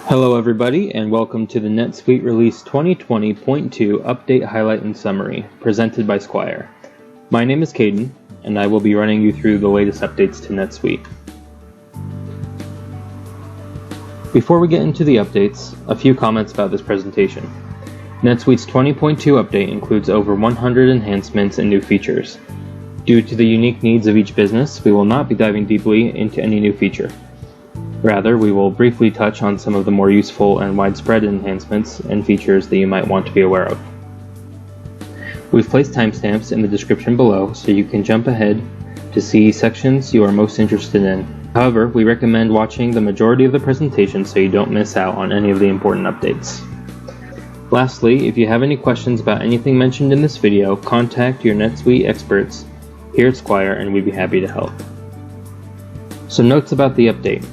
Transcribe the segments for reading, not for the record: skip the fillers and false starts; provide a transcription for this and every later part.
Hello everybody, and welcome to the NetSuite Release 2020.2 Update Highlight and Summary, presented by Squire. My name is Caden, and I will be running you through the latest updates to NetSuite. Before we get into the updates, a few comments about this presentation. NetSuite's 20.2 update includes over 100 enhancements and new features. Due to the unique needs of each business, we will not be diving deeply into any new feature. Rather, we will briefly touch on some of the more useful and widespread enhancements and features that you might want to be aware of. We've placed timestamps in the description below so you can jump ahead to see sections you are most interested in. However, we recommend watching the majority of the presentation so you don't miss out on any of the important updates. Lastly, if you have any questions about anything mentioned in this video, contact your NetSuite experts here at Squire and we'd be happy to help. Some notes about the update.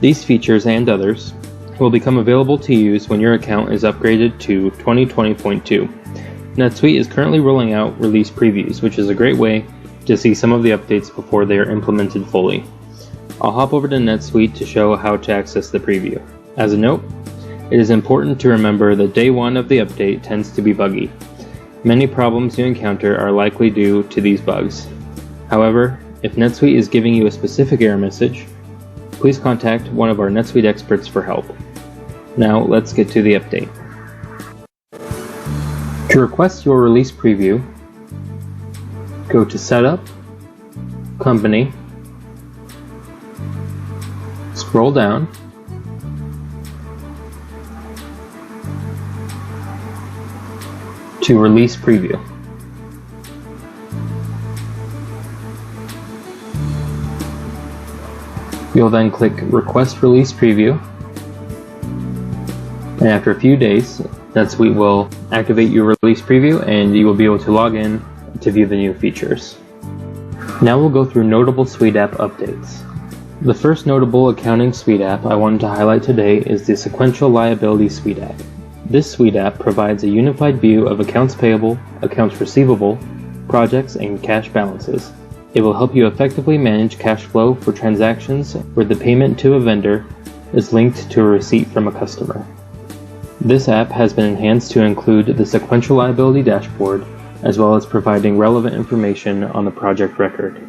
These features and others will become available to use when your account is upgraded to 2020.2. NetSuite is currently rolling out release previews, which is a great way to see some of the updates before they are implemented fully. I'll hop over to NetSuite to show how to access the preview. As a note, it is important to remember that day one of the update tends to be buggy. Many problems you encounter are likely due to these bugs. However, if NetSuite is giving you a specific error message, please contact one of our NetSuite experts for help. Now let's get to the update. To request your release preview, go to Setup, Company, scroll down, to Release Preview. You'll then click Request Release Preview, and after a few days, NetSuite will activate your release preview and you will be able to log in to view the new features. Now we'll go through notable SuiteApp updates. The first notable accounting SuiteApp I wanted to highlight today is the Sequential Liability SuiteApp. This SuiteApp provides a unified view of accounts payable, accounts receivable, projects, and cash balances. It will help you effectively manage cash flow for transactions where the payment to a vendor is linked to a receipt from a customer. This app has been enhanced to include the sequential liability dashboard, as well as providing relevant information on the project record.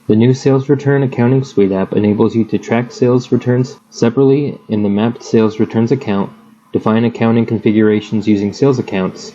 The new Sales Return Accounting Suite app enables you to track sales returns separately in the mapped sales returns account, define accounting configurations using sales accounts,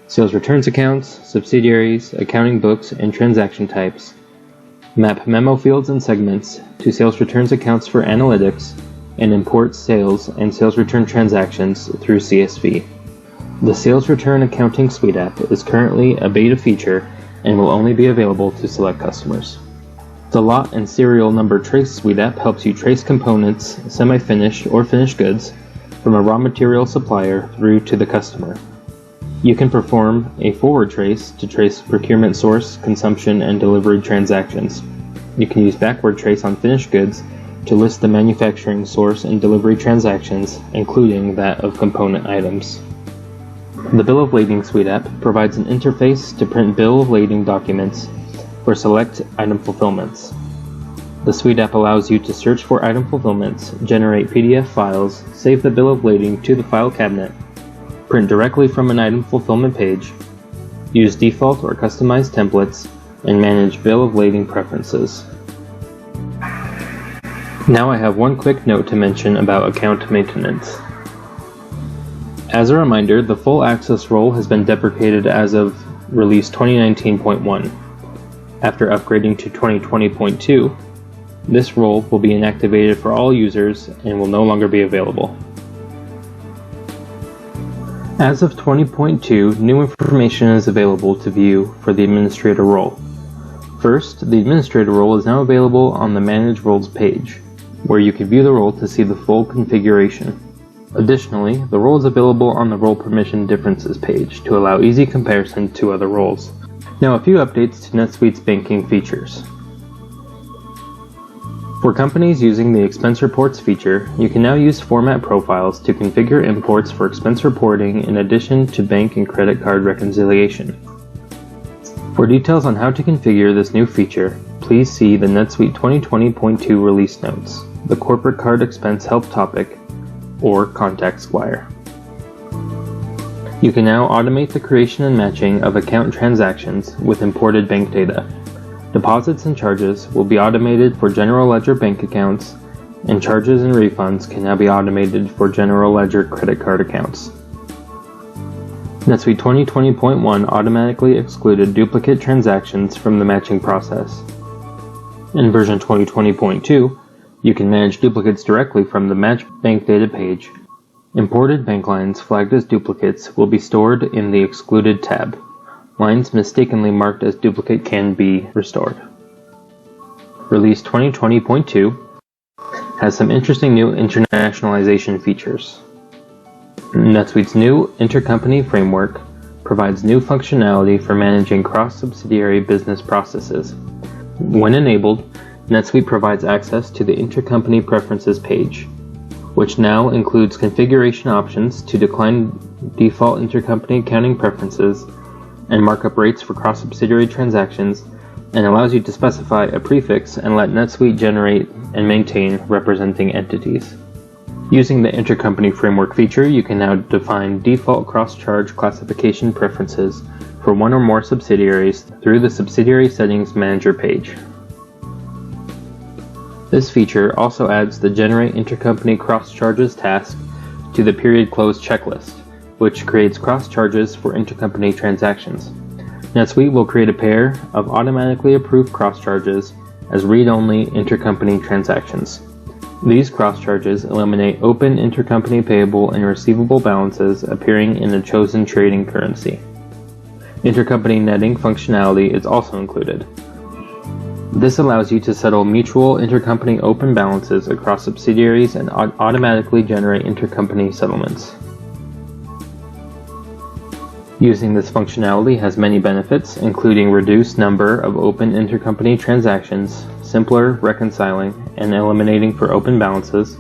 sales returns accounts, subsidiaries, accounting books, and transaction types, map memo fields and segments to sales returns accounts for analytics, and import sales and sales return transactions through CSV. The Sales Return Accounting Suite app is currently a beta feature and will only be available to select customers. The Lot and Serial Number Trace Suite app helps you trace components, semi-finished or finished goods, from a raw material supplier through to the customer. You can perform a forward trace to trace procurement source, consumption, and delivery transactions. You can use backward trace on finished goods to list the manufacturing source and delivery transactions, including that of component items. The Bill of Lading Suite app provides an interface to print bill of lading documents for select item fulfillments. The Suite app allows you to search for item fulfillments, generate PDF files, save the bill of lading to the file cabinet, print directly from an item fulfillment page, use default or customized templates, and manage bill of lading preferences. Now I have one quick note to mention about account maintenance. As a reminder, the full access role has been deprecated as of release 2019.1. After upgrading to 2020.2, this role will be inactivated for all users and will no longer be available. As of 20.2, new information is available to view for the administrator role. First, the administrator role is now available on the Manage Roles page, where you can view the role to see the full configuration. Additionally, the role is available on the Role Permission Differences page to allow easy comparison to other roles. Now a few updates to NetSuite's banking features. For companies using the Expense Reports feature, you can now use format profiles to configure imports for expense reporting in addition to bank and credit card reconciliation. For details on how to configure this new feature, please see the NetSuite 2020.2 release notes. the corporate card expense help topic, or contact Squire. You can now automate the creation and matching of account transactions with imported bank data. Deposits and charges will be automated for general ledger bank accounts, and charges and refunds can now be automated for general ledger credit card accounts. NetSuite 2020.1 automatically excluded duplicate transactions from the matching process. In version 2020.2, you can manage duplicates directly from the Match Bank Data page. Imported bank lines flagged as duplicates will be stored in the Excluded tab. Lines mistakenly marked as duplicate can be restored. Release 2020.2 has some interesting new internationalization features. NetSuite's new intercompany framework provides new functionality for managing cross-subsidiary business processes. When enabled, NetSuite provides access to the Intercompany Preferences page, which now includes configuration options to decline default intercompany accounting preferences and markup rates for cross-subsidiary transactions, and allows you to specify a prefix and let NetSuite generate and maintain representing entities. Using the Intercompany Framework feature, you can now define default cross-charge classification preferences for one or more subsidiaries through the Subsidiary Settings Manager page. This feature also adds the Generate Intercompany Cross-Charges task to the Period Close checklist, which creates cross-charges for intercompany transactions. NetSuite will create a pair of automatically approved cross-charges as read-only intercompany transactions. These cross-charges eliminate open intercompany payable and receivable balances appearing in a chosen trading currency. Intercompany netting functionality is also included. This allows you to settle mutual intercompany open balances across subsidiaries and automatically generate intercompany settlements. Using this functionality has many benefits, including reduced number of open intercompany transactions, simpler reconciling and eliminating for open balances,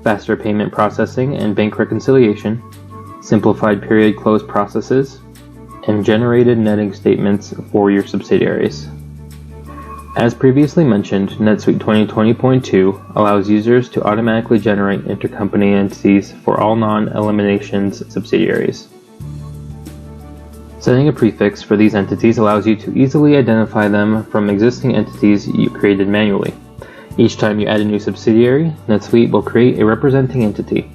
faster payment processing and bank reconciliation, simplified period close processes, and generated netting statements for your subsidiaries. As previously mentioned, NetSuite 2020.2 allows users to automatically generate intercompany entities for all non-eliminations subsidiaries. Setting a prefix for these entities allows you to easily identify them from existing entities you created manually. Each time you add a new subsidiary, NetSuite will create a representing entity.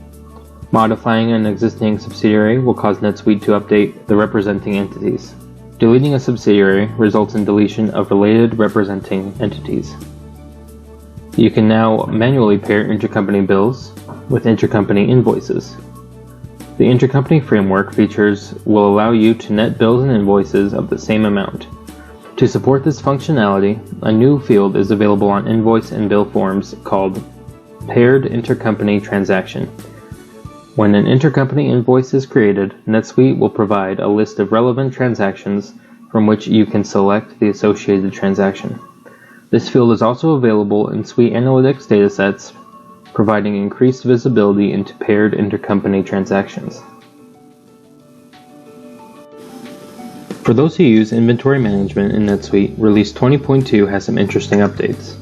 Modifying an existing subsidiary will cause NetSuite to update the representing entities. Deleting a subsidiary results in deletion of related representing entities. You can now manually pair intercompany bills with intercompany invoices. The intercompany framework features will allow you to net bills and invoices of the same amount. To support this functionality, a new field is available on invoice and bill forms called Paired Intercompany Transaction. When an intercompany invoice is created, NetSuite will provide a list of relevant transactions from which you can select the associated transaction. This field is also available in SuiteAnalytics datasets, providing increased visibility into paired intercompany transactions. For those who use inventory management in NetSuite, Release 20.2 has some interesting updates.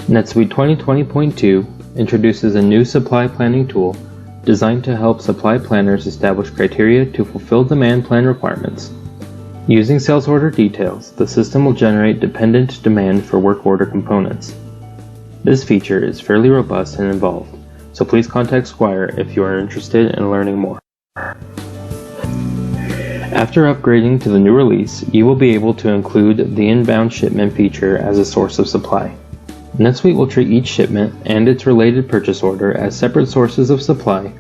NetSuite 2020.2 introduces a new supply planning tool designed to help supply planners establish criteria to fulfill demand plan requirements. Using sales order details, the system will generate dependent demand for work order components. This feature is fairly robust and involved, so please contact Squire if you are interested in learning more. After upgrading to the new release, you will be able to include the inbound shipment feature as a source of supply. NetSuite will treat each shipment and its related purchase order as separate sources of supply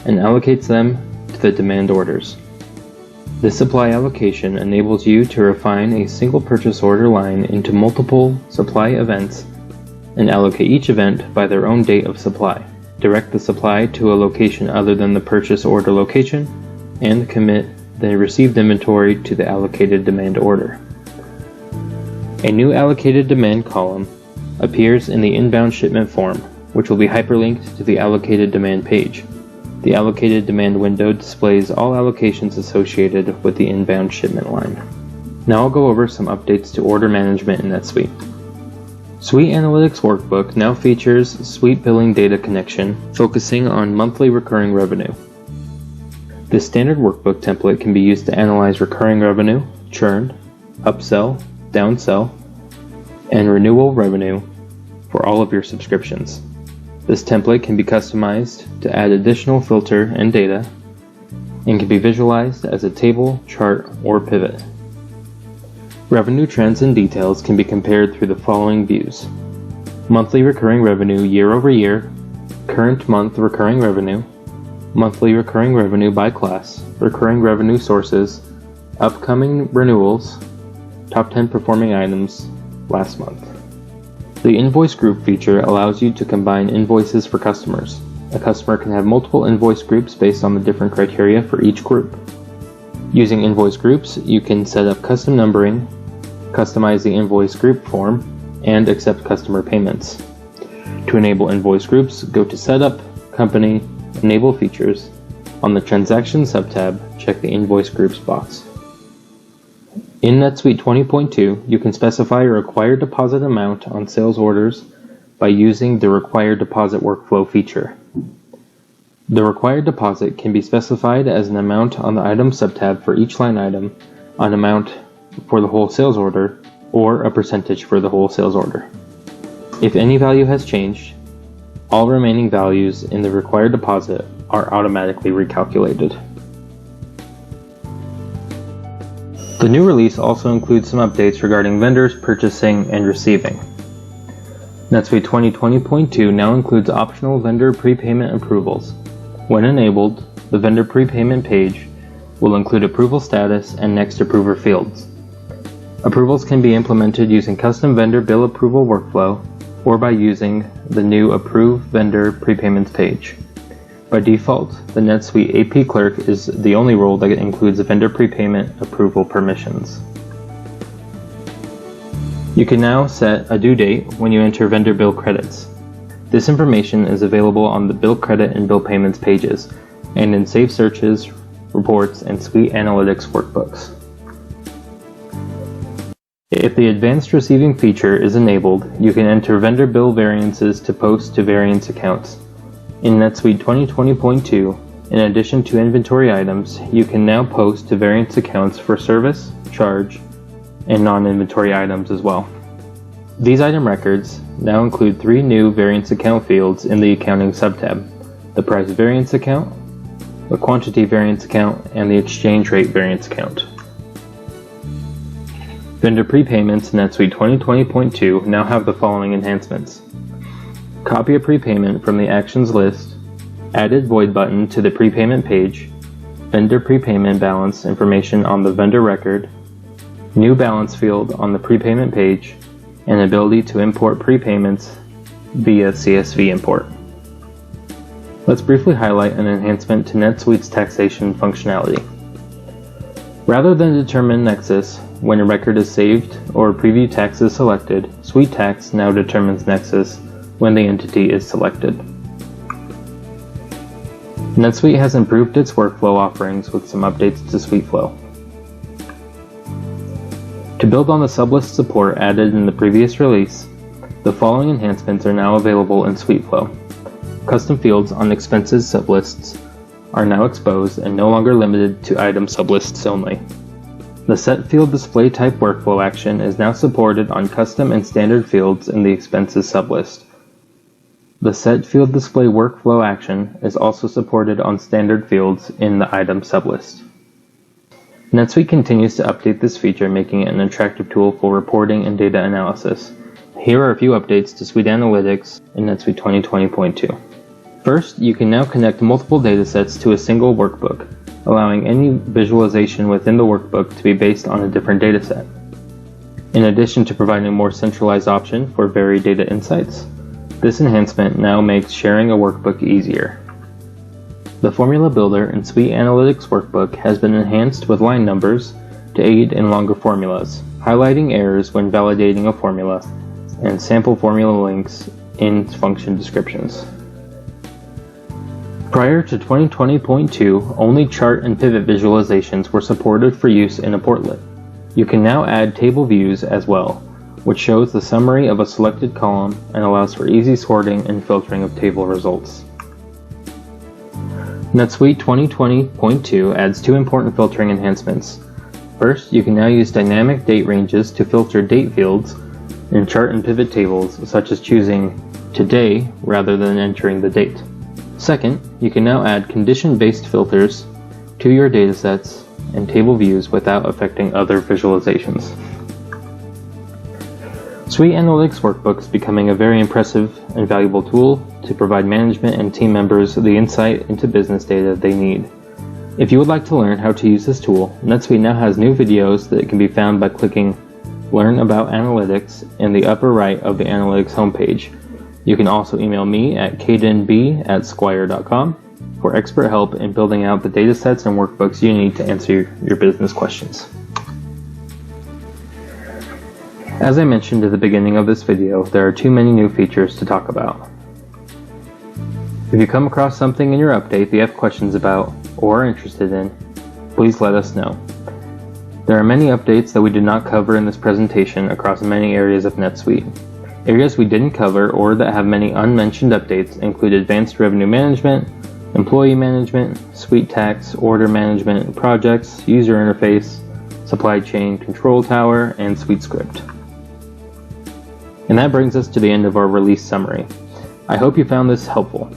and allocates them to the demand orders. This supply allocation enables you to refine a single purchase order line into multiple supply events and allocate each event by their own date of supply, direct the supply to a location other than the purchase order location, and commit the received inventory to the allocated demand order. A new allocated demand column appears in the inbound shipment form, which will be hyperlinked to the allocated demand page. The allocated demand window displays all allocations associated with the inbound shipment line. Now I'll go over some updates to order management in NetSuite. SuiteAnalytics Workbook now features Suite Billing Data Connection, focusing on monthly recurring revenue. This standard workbook template can be used to analyze recurring revenue, churn, upsell, downsell, and renewal revenue for all of your subscriptions. This template can be customized to add additional filter and data, and can be visualized as a table, chart, or pivot. Revenue trends and details can be compared through the following views: monthly recurring revenue year over year, current month recurring revenue, monthly recurring revenue by class, recurring revenue sources, upcoming renewals, top 10 performing items last month. The invoice group feature allows you to combine invoices for customers. A customer can have multiple invoice groups based on the different criteria for each group. Using invoice groups, you can set up custom numbering, customize the invoice group form, and accept customer payments. To enable invoice groups, go to Setup, Company, Enable Features. On the Transactions subtab, check the Invoice Groups box. In NetSuite 20.2, you can specify a required deposit amount on sales orders by using the Required Deposit Workflow feature. The required deposit can be specified as an amount on the Item subtab for each line item, an amount for the whole sales order, or a percentage for the whole sales order. If any value has changed, all remaining values in the required deposit are automatically recalculated. The new release also includes some updates regarding vendors purchasing and receiving. NetSuite 2020.2 now includes optional vendor prepayment approvals. When enabled, the vendor prepayment page will include approval status and next approver fields. Approvals can be implemented using custom vendor bill approval workflow or by using the new Approve Vendor Prepayments page. By default, the NetSuite AP Clerk is the only role that includes vendor prepayment approval permissions. You can now set a due date when you enter vendor bill credits. This information is available on the Bill Credit and Bill Payments pages, and in Save Searches, Reports, and SuiteAnalytics workbooks. If the Advanced Receiving feature is enabled, you can enter vendor bill variances to post to variance accounts. In NetSuite 2020.2, in addition to inventory items, you can now post to variance accounts for service, charge, and non-inventory items as well. These item records now include 3 new variance account fields in the Accounting subtab: the Price Variance Account, the Quantity Variance Account, and the Exchange Rate Variance Account. Vendor prepayments in NetSuite 2020.2 now have the following enhancements: copy a prepayment from the actions list, added void button to the prepayment page, vendor prepayment balance information on the vendor record, new balance field on the prepayment page, and ability to import prepayments via CSV import. Let's briefly highlight an enhancement to NetSuite's taxation functionality. Rather than determine nexus when a record is saved or a preview tax is selected, SuiteTax now determines nexus when the entity is selected. NetSuite has improved its workflow offerings with some updates to SuiteFlow. To build on the sublist support added in the previous release, the following enhancements are now available in SuiteFlow. Custom fields on expenses sublists are now exposed and no longer limited to item sublists only. The Set Field Display Type workflow action is now supported on custom and standard fields in the expenses sublist. The Set Field Display workflow action is also supported on standard fields in the item sublist. NetSuite continues to update this feature, making it an attractive tool for reporting and data analysis. Here are a few updates to SuiteAnalytics in NetSuite 2020.2. First, you can now connect multiple datasets to a single workbook, allowing any visualization within the workbook to be based on a different dataset. In addition to providing a more centralized option for varied data insights, this enhancement now makes sharing a workbook easier. The Formula Builder in SuiteAnalytics Workbook has been enhanced with line numbers to aid in longer formulas, highlighting errors when validating a formula, and sample formula links in function descriptions. Prior to 2020.2, only chart and pivot visualizations were supported for use in a portlet. You can now add table views as well, which shows the summary of a selected column and allows for easy sorting and filtering of table results. NetSuite 2020.2 adds two important filtering enhancements. First, you can now use dynamic date ranges to filter date fields in chart and pivot tables, such as choosing today rather than entering the date. Second, you can now add condition-based filters to your datasets and table views without affecting other visualizations. SuiteAnalytics Workbook is becoming a very impressive and valuable tool to provide management and team members the insight into business data they need. If you would like to learn how to use this tool, NetSuite now has new videos that can be found by clicking Learn About Analytics in the upper right of the Analytics homepage. You can also email me at kdenb@squire.com for expert help in building out the datasets and workbooks you need to answer your business questions. As I mentioned at the beginning of this video, there are too many new features to talk about. If you come across something in your update that you have questions about or are interested in, please let us know. There are many updates that we did not cover in this presentation across many areas of NetSuite. Areas we didn't cover or that have many unmentioned updates include Advanced Revenue Management, Employee Management, Suite Tax, Order Management, Projects, User Interface, Supply Chain, Control Tower, and SuiteScript. And that brings us to the end of our release summary. I hope you found this helpful.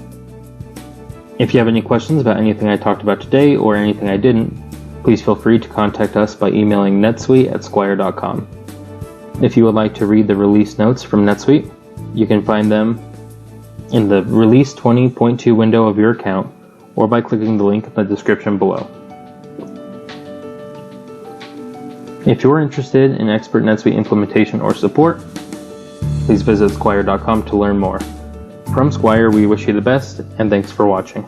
If you have any questions about anything I talked about today or anything I didn't, please feel free to contact us by emailing netsuite@squire.com. If you would like to read the release notes from NetSuite, you can find them in the Release 20.2 window of your account or by clicking the link in the description below. If you're interested in expert NetSuite implementation or support, please visit squire.com to learn more. From Squire, we wish you the best, and thanks for watching.